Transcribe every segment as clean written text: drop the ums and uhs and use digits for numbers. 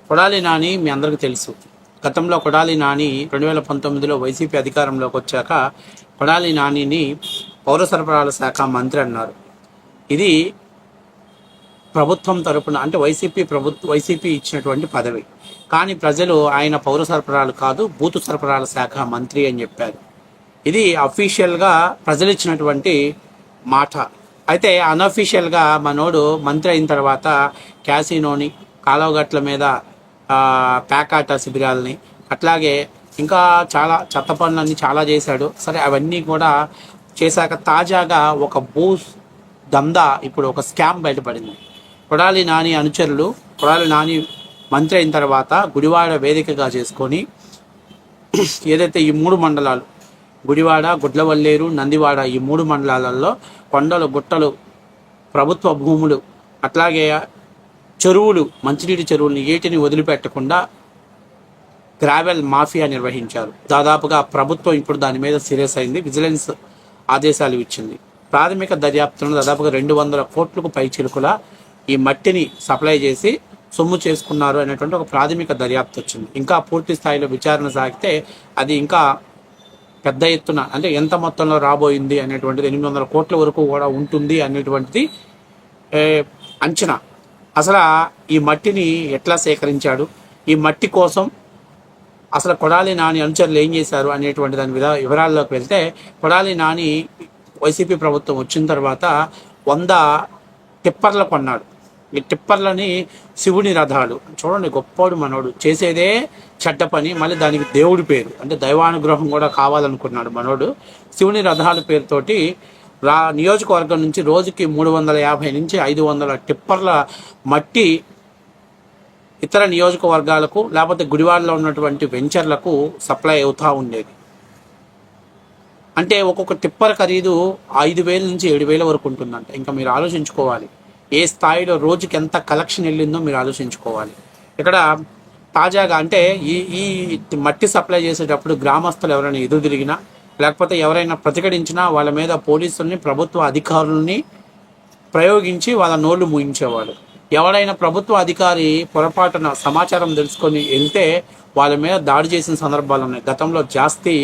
కొడాలి నాని మీ అందరికీ తెలుసు. గతంలో కొడాలి నాని 2019లో వైసీపీ అధికారంలోకి వచ్చాక కొడాలి నానిని పౌర సరఫరాల శాఖ మంత్రి అన్నారు. ఇది ప్రభుత్వం తరపున అంటే వైసీపీ ఇచ్చినటువంటి పదవి. కానీ ప్రజలు ఆయన పౌర సరఫరాలు కాదు, బూతు సరఫరాల శాఖ మంత్రి అని చెప్పారు. ఇది అఫీషియల్గా ప్రజలు ఇచ్చినటువంటి మాట. అయితే అన్అఫీషియల్గా మనోడు మంత్రి అయిన తర్వాత క్యాసినోని, కాలువగట్ల మీద ప్యాకాట శిబిరాలని, అట్లాగే ఇంకా చాలా చెత్త పనులన్నీ చాలా చేశాడు. సరే, అవన్నీ కూడా చేశాక తాజాగా ఒక దందా, ఇప్పుడు ఒక స్కామ్ బయటపడింది. కొడాలి నాని అనుచరులు కొడాలి నాని మంత్రి అయిన తర్వాత గుడివాడ వేదికగా చేసుకొని ఏదైతే ఈ 3 మండలాలు గుడివాడ, గుడ్లవల్లేరు, నందివాడ, ఈ 3 మండలాలలో కొండలు, గుట్టలు, ప్రభుత్వ భూములు, అట్లాగే చెరువులు, మంచినీటి చెరువుల్ని ఏటిని వదిలిపెట్టకుండా గ్రావెల్ మాఫియా నిర్వహించారు. దాదాపుగా ప్రభుత్వం ఇప్పుడు దాని మీద సీరియస్ అయింది, విజిలెన్స్ ఆదేశాలు ఇచ్చింది. ప్రాథమిక దర్యాప్తులను దాదాపుగా 200 కోట్లకు పైచిలుకుల ఈ మట్టిని సప్లై చేసి సొమ్ము చేసుకున్నారు అనేటువంటి ఒక ప్రాథమిక దర్యాప్తు వచ్చింది. ఇంకా పూర్తి స్థాయిలో విచారణ సాగితే అది ఇంకా పెద్ద ఎత్తున, అంటే ఎంత మొత్తంలో రాబోయింది అనేటువంటిది 800 కోట్ల వరకు కూడా ఉంటుంది అనేటువంటిది అంచనా. అసలు ఈ మట్టిని ఎట్లా సేకరించాడు, ఈ మట్టి కోసం అసలు కొడాలి నాని అనుచరులు ఏం చేశారు అనేటువంటి దాని మీద వివరాల్లోకి వెళ్తే, కొడాలి నాని వైసీపీ ప్రభుత్వం వచ్చిన తర్వాత 100 టిప్పర్లు కొన్నాడు. ఈ టిప్పర్లని శివుని రథాలు, చూడండి గొప్పోడు మనోడు, చేసేదే చెడ్డ పని, మళ్ళీ దానికి దేవుడి పేరు అంటే దైవానుగ్రహం కూడా కావాలనుకున్నాడు మనోడు. శివుని రథాల పేరుతోటి నియోజకవర్గం నుంచి రోజుకి 350 నుంచి 500 టిప్పర్ల మట్టి ఇతర నియోజకవర్గాలకు లేకపోతే గుడివాడలో ఉన్నటువంటి వెంచర్లకు సప్లై అవుతూ ఉండేది. అంటే ఒక్కొక్క టిప్పర్ ఖరీదు 5,000 నుంచి 7,000 వరకు ఉంటుందంట. ఇంకా మీరు ఆలోచించుకోవాలి ఏ స్థాయిలో రోజుకి ఎంత కలెక్షన్ వెళ్ళిందో మీరు ఆలోచించుకోవాలి. ఇక్కడ తాజాగా అంటే ఈ మట్టి సప్లై చేసేటప్పుడు గ్రామస్తులు ఎవరైనా ఎదురు తిరిగినా లేకపోతే ఎవరైనా ప్రతిఘటించినా వాళ్ళ మీద పోలీసుల్ని, ప్రభుత్వ అధికారులని ప్రయోగించి వాళ్ళ నోళ్లు మూయించేవాడు. ఎవరైనా ప్రభుత్వ అధికారి పొరపాటున సమాచారం తెలుసుకొని వెళ్తే వాళ్ళ మీద దాడి చేసిన సందర్భాలు ఉన్నాయి. గతంలో జాస్తి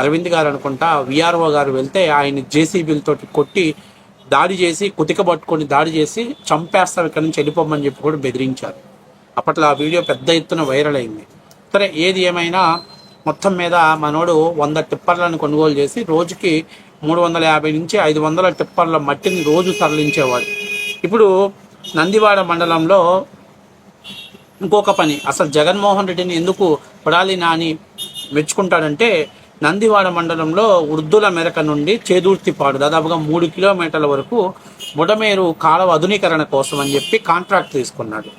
అరవింద్ గారు అనుకుంటా విఆర్ఓ గారు వెళ్తే ఆయన జేసీబీలతోటి కొట్టి దాడి చేసి, కుతిక పట్టుకొని దాడి చేసి చంపేస్తాం, ఇక్కడి నుంచి వెళ్ళిపోమని చెప్పి కూడా బెదిరించారు. అప్పట్లో ఆ వీడియో పెద్ద ఎత్తున వైరల్ అయింది. సరే, ఏది ఏమైనా మొత్తం మీద మనోడు 100 టిప్పర్లను కొనుగోలు చేసి రోజుకి 350 నుంచి 500 టిప్పర్ల మట్టిని రోజు తరలించేవాడు. ఇప్పుడు నందివాడ మండలంలో ఇంకొక పని, అసలు జగన్మోహన్ రెడ్డిని ఎందుకు కొడాలి నాని మెచ్చుకుంటాడంటే, నందివాడ మండలంలో వృద్ధుల మెరక నుండి చేదూర్తిపాడు దాదాపుగా 3 కిలోమీటర్ల వరకు బుడమేరు కాలువ ఆధునీకరణ కోసం అని చెప్పి కాంట్రాక్ట్ తీసుకున్నాడు.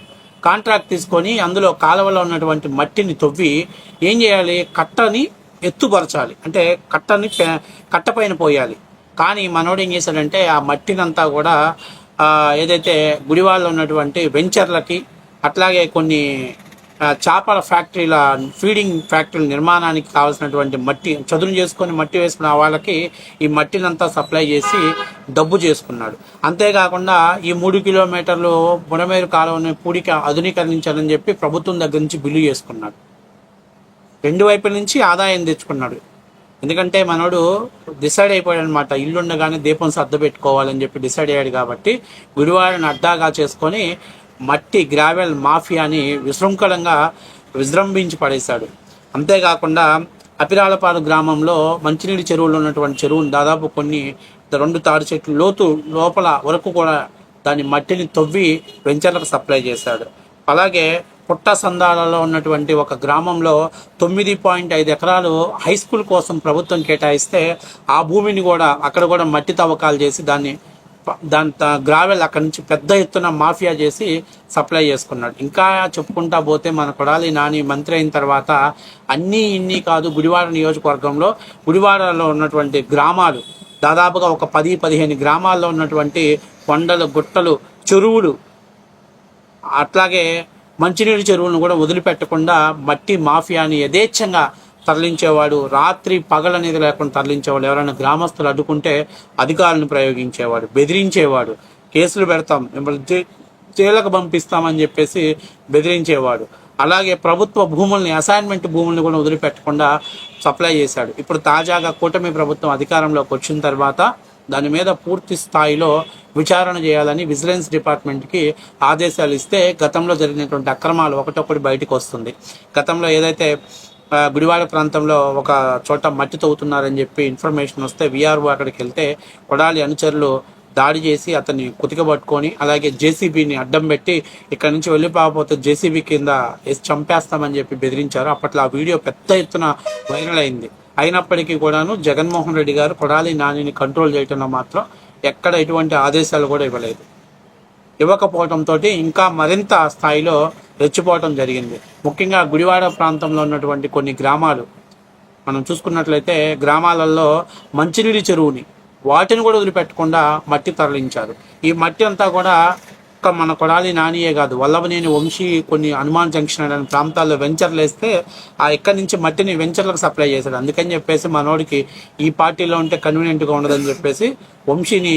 కాంట్రాక్ట్ తీసుకొని అందులో కాలువలో ఉన్నటువంటి మట్టిని తవ్వి ఏం చేయాలి, కట్టని ఎత్తుపరచాలి, అంటే కట్టపైన పోయాలి. కానీ మనోడు ఏం చేశాడంటే ఆ మట్టినంతా కూడా ఏదైతే గుడివాడలో ఉన్నటువంటి వెంచర్లకి, అట్లాగే కొన్ని చేపల ఫ్యాక్టరీల ఫీడింగ్ ఫ్యాక్టరీల నిర్మాణానికి కావాల్సినటువంటి మట్టి చదును చేసుకొని మట్టి వేసుకున్న వాళ్ళకి ఈ మట్టినంతా సప్లై చేసి డబ్బు చేసుకున్నాడు. అంతేకాకుండా ఈ 3 కిలోమీటర్లు బుడమేరు కాలువని పూడికి ఆధునీకరించాలని చెప్పి ప్రభుత్వం దగ్గర నుంచి బిల్లు చేసుకున్నాడు. 2 వైపుల నుంచి ఆదాయం తెచ్చుకున్నాడు. ఎందుకంటే మనోడు డిసైడ్ అయిపోయాడు అనమాట, ఇల్లుండగానే దీపం సర్ద పెట్టుకోవాలని చెప్పి డిసైడ్ అయ్యాడు. కాబట్టి గుడివాడని అడ్డాగా చేసుకొని మట్టి గ్రావెల్ మాఫియాని విశృంఖలంగా విజృంభించి పడేశాడు. అంతేకాకుండా అపిరాలపాడు గ్రామంలో మంచినీటి చెరువులో ఉన్నటువంటి చెరువును దాదాపు కొన్ని 2 తాడి చెట్లు లోతు లోపల వరకు కూడా దాని మట్టిని తవ్వి వెంచర్లకు సప్లై చేశాడు. అలాగే పుట్ట సందాలలో ఉన్నటువంటి ఒక గ్రామంలో 9.5 ఎకరాలు హై స్కూల్ కోసం ప్రభుత్వం కేటాయిస్తే ఆ భూమిని కూడా అక్కడ కూడా మట్టి తవ్వకాలు చేసి దాని గ్రావెల్ అక్కడి నుంచి పెద్ద ఎత్తున మాఫియా చేసి సప్లై చేసుకున్నాడు. ఇంకా చెప్పుకుంటా పోతే మన కొడాలి నాని మంత్రి అయిన తర్వాత ఇన్ని కాదు, గుడివాడ నియోజకవర్గంలో గుడివాడలో ఉన్నటువంటి గ్రామాలు దాదాపుగా ఒక 10-15 గ్రామాల్లో ఉన్నటువంటి కొండలు, గుట్టలు, చెరువులు, అట్లాగే మంచినీటి చెరువులను కూడా వదిలిపెట్టకుండా మట్టి మాఫియాని యథేచ్ఛంగా తరలించేవాడు. రాత్రి పగలనేది లేకుండా తరలించేవాడు. ఎవరైనా గ్రామస్తులు అడ్డుకుంటే అధికారులను ప్రయోగించేవాడు, బెదిరించేవాడు, కేసులు పెడతాం, మిమ్మల్ని జైలుకు పంపిస్తామని చెప్పేసి బెదిరించేవాడు. అలాగే ప్రభుత్వ భూముల్ని, అసైన్మెంట్ భూముల్ని కూడా వదిలిపెట్టకుండా సప్లై చేశాడు. ఇప్పుడు తాజాగా కూటమి ప్రభుత్వం అధికారంలోకి వచ్చిన తర్వాత దాని మీద పూర్తి స్థాయిలో విచారణ చేయాలని విజిలెన్స్ డిపార్ట్మెంట్కి ఆదేశాలు ఇస్తే గతంలో జరిగినటువంటి అక్రమాలు ఒకటొకటి బయటకు వస్తుంది. గతంలో ఏదైతే గుడివాడ ప్రాంతంలో ఒక చోట మట్టి తవ్వుతున్నారని చెప్పి ఇన్ఫర్మేషన్ వస్తే విఆర్ఓ అక్కడికి వెళ్తే కొడాలి అనుచరులు దాడి చేసి అతన్ని కుతికబట్టుకొని అలాగే జేసీబీని అడ్డం పెట్టి ఇక్కడ నుంచి వెళ్ళిపోకపోతే జేసీబీ కింద వేసి చంపేస్తామని చెప్పి బెదిరించారు. అప్పట్లో ఆ వీడియో పెద్ద ఎత్తున వైరల్ అయింది. అయినప్పటికీ కూడాను జగన్మోహన్ రెడ్డి గారు కొడాలి నానిని కంట్రోల్ చేయడంలో మాత్రం ఎక్కడ ఎటువంటి ఆదేశాలు కూడా ఇవ్వలేదు. ఇవ్వకపోవడంతో ఇంకా మరింత స్థాయిలో రెచ్చిపోవటం జరిగింది. ముఖ్యంగా గుడివాడ ప్రాంతంలో ఉన్నటువంటి కొన్ని గ్రామాలు మనం చూసుకున్నట్లయితే గ్రామాలలో మంచినీటి చెరువుని వాటిని కూడా వదిలిపెట్టకుండా మట్టి తరలించారు. ఈ మట్టి అంతా కూడా మన కొడాలి నానియే కాదు, వల్లభనేని వంశీ కొన్ని హనుమాన్ జంక్షన్ అనే ప్రాంతాల్లో వెంచర్లు వేస్తే ఆ ఇక్కడి నుంచి మట్టిని వెంచర్లకు సప్లై చేశాడు. అందుకని చెప్పేసి మనోడికి ఈ పార్టీలో ఉంటే కన్వీనియంట్గా ఉండదని చెప్పేసి వంశీని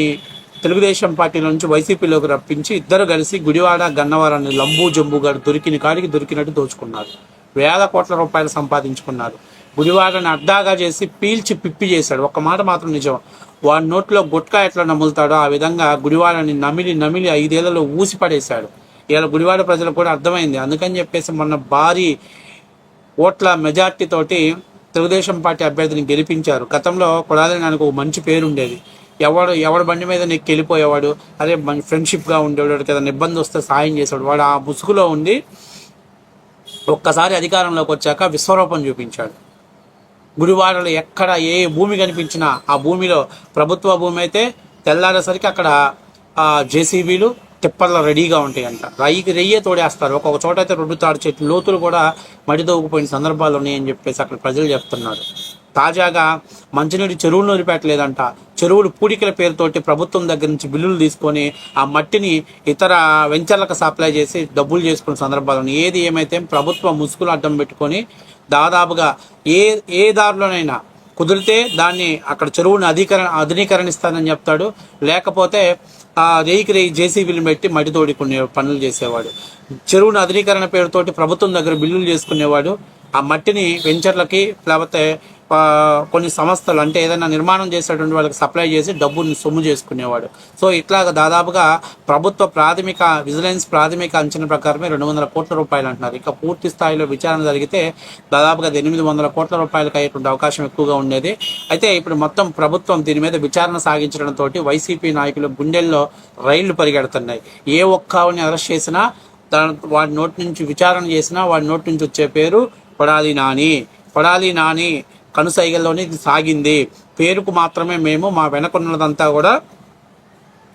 తెలుగుదేశం పార్టీలో నుంచి వైసీపీలోకి రప్పించి ఇద్దరు కలిసి గుడివాడ గన్నవరాన్ని లంబూ జంబుగా దొరికిన కాడికి దొరికినట్టు దోచుకున్నారు. వేల కోట్ల రూపాయలు సంపాదించుకున్నారు. గుడివాడని అడ్డాగా చేసి పీల్చి పిప్పి చేశాడు. ఒక్క మాట మాత్రం నిజం, వాడి నోట్లో గుట్కా ఎట్లా నములుతాడో ఆ విధంగా గుడివాడని నమిలి నమిలి 5 ఏళ్లలో ఊసి పడేశాడు. ఇలా గుడివాడ ప్రజలకు కూడా అర్థమైంది. అందుకని చెప్పేసి మొన్న భారీ ఓట్ల మెజార్టీ తోటి తెలుగుదేశం పార్టీ అభ్యర్థిని గెలిపించారు. గతంలో కొడాలి నానికి ఒక మంచి పేరు ఉండేది. ఎవడు బండి మీద నీకు వెళ్ళిపోయేవాడు, అదే ఫ్రెండ్షిప్గా ఉండేవాడు, ఏదైనా ఇబ్బంది వస్తే సాయం చేసేవాడు. వాడు ఆ ముసుగులో ఉండి ఒక్కసారి అధికారంలోకి వచ్చాక విశ్వరూపం చూపించాడు. గుడివాడలో ఎక్కడ ఏ భూమి కనిపించినా ఆ భూమిలో ప్రభుత్వ భూమి అయితే తెల్లారేసరికి అక్కడ జేసీబీలు టిప్పర్లు రెడీగా ఉంటాయంట. రెయ్యే తోడేస్తారు. ఒక్కొక్క చోట అయితే 2 తాడు చెట్లు లోతులు కూడా మడి తవ్వుకుపోయిన సందర్భాలు ఉన్నాయని చెప్పేసి అక్కడ ప్రజలు చెప్తున్నారు. తాజాగా మంచినీటి చెరువులను వదిలిపెట్టలేదంట. చెరువులు పూడికల పేరుతోటి ప్రభుత్వం దగ్గర నుంచి బిల్లులు తీసుకొని ఆ మట్టిని ఇతర వెంచర్లకు సప్లై చేసి డబ్బులు చేసుకున్న సందర్భాలు ఉన్నాయి. ఏది ఏమైతే ప్రభుత్వం ముసుగులు అడ్డం పెట్టుకొని దాదాపుగా ఏ దారిలోనైనా కుదిరితే దాన్ని అక్కడ చెరువుని ఆధునీకరణిస్తానని చెప్తాడు. లేకపోతే రేయి జేసీబీలు పెట్టి మట్టి తోడుకునే పనులు చేసేవాడు. చెరువుని ఆధునీకరణ పేరుతోటి ప్రభుత్వం దగ్గర బిల్లులు చేసుకునేవాడు. ఆ మట్టిని వెంచర్లకి లేకపోతే కొన్ని సంస్థలు అంటే ఏదైనా నిర్మాణం చేసేటువంటి వాళ్ళకి సప్లై చేసి డబ్బుని సొమ్ము చేసుకునేవాడు. సో ఇట్లాగా దాదాపుగా ప్రభుత్వ విజిలెన్స్ ప్రాథమిక అంచనా ప్రకారమే 200 కోట్ల రూపాయలు అంటున్నారు. ఇక పూర్తి స్థాయిలో విచారణ జరిగితే దాదాపుగా 800 కోట్ల రూపాయలకు అయ్యేటువంటి అవకాశం ఎక్కువగా ఉండేది. అయితే ఇప్పుడు మొత్తం ప్రభుత్వం దీని మీద విచారణ సాగించడంతో వైసీపీ నాయకులు గుండెల్లో రైళ్లు పరిగెడుతున్నాయి. ఏ ఒక్కరిని అరెస్ట్ చేసినా వాడి నోటి నుంచి విచారణ చేసినా వాడి నోటి నుంచి వచ్చే పేరు కొడాలి నాని కనుసైగల్లోనే ఇది సాగింది. పేరుకు మాత్రమే మేము, మా వెనకున్నదంతా కూడా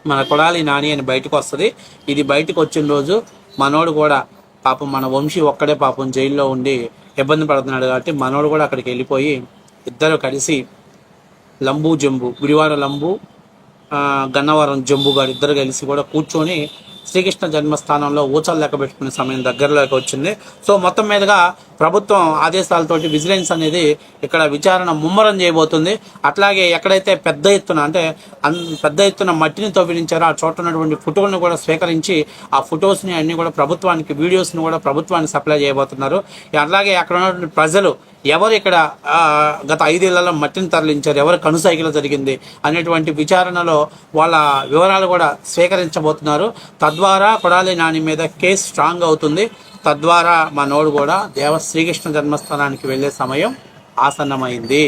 మన కొడాలి నాని అని బయటకు వస్తుంది. ఇది బయటకు వచ్చిన రోజు మనోడు కూడా పాపం మన వంశీ ఒక్కడే పాపం జైల్లో ఉండి ఇబ్బంది పడుతున్నాడు. కాబట్టి మనోడు కూడా అక్కడికి వెళ్ళిపోయి ఇద్దరు కలిసి లంబూ జంబు, గుడివాడ లంబు గన్నవరం జంబు గారు ఇద్దరు కలిసి కూడా కూర్చొని శ్రీకృష్ణ జన్మస్థానంలో ఊచలు లెక్క పెట్టుకునే సమయం దగ్గరలోకి వచ్చింది. సో మొత్తం మీదుగా ప్రభుత్వం ఆదేశాలతోటి విజిలెన్స్ అనేది ఇక్కడ విచారణ ముమ్మరం చేయబోతుంది. అట్లాగే ఎక్కడైతే పెద్ద ఎత్తున మట్టిని తవ్వించారో ఆ చోట ఉన్నటువంటి ఫోటోలను కూడా స్వీకరించి ఆ ఫొటోస్ని అన్ని కూడా ప్రభుత్వానికి, వీడియోస్ని కూడా ప్రభుత్వానికి సప్లై చేయబోతున్నారు. అలాగే అక్కడ ఉన్నటువంటి ప్రజలు ఎవరు ఇక్కడ గత 5 ఏళ్లలో మట్టిని తరలించారు, ఎవరు కనుసైగలు జరిగింది అనేటువంటి విచారణలో వాళ్ళ వివరాలు కూడా స్వీకరించబోతున్నారు. తద్వారా కొడాలి నాని మీద కేసు స్ట్రాంగ్ అవుతుంది. తద్వారా మనోడు కూడా శ్రీకృష్ణ జన్మస్థానానికి వెళ్ళే సమయం ఆసన్నమైంది.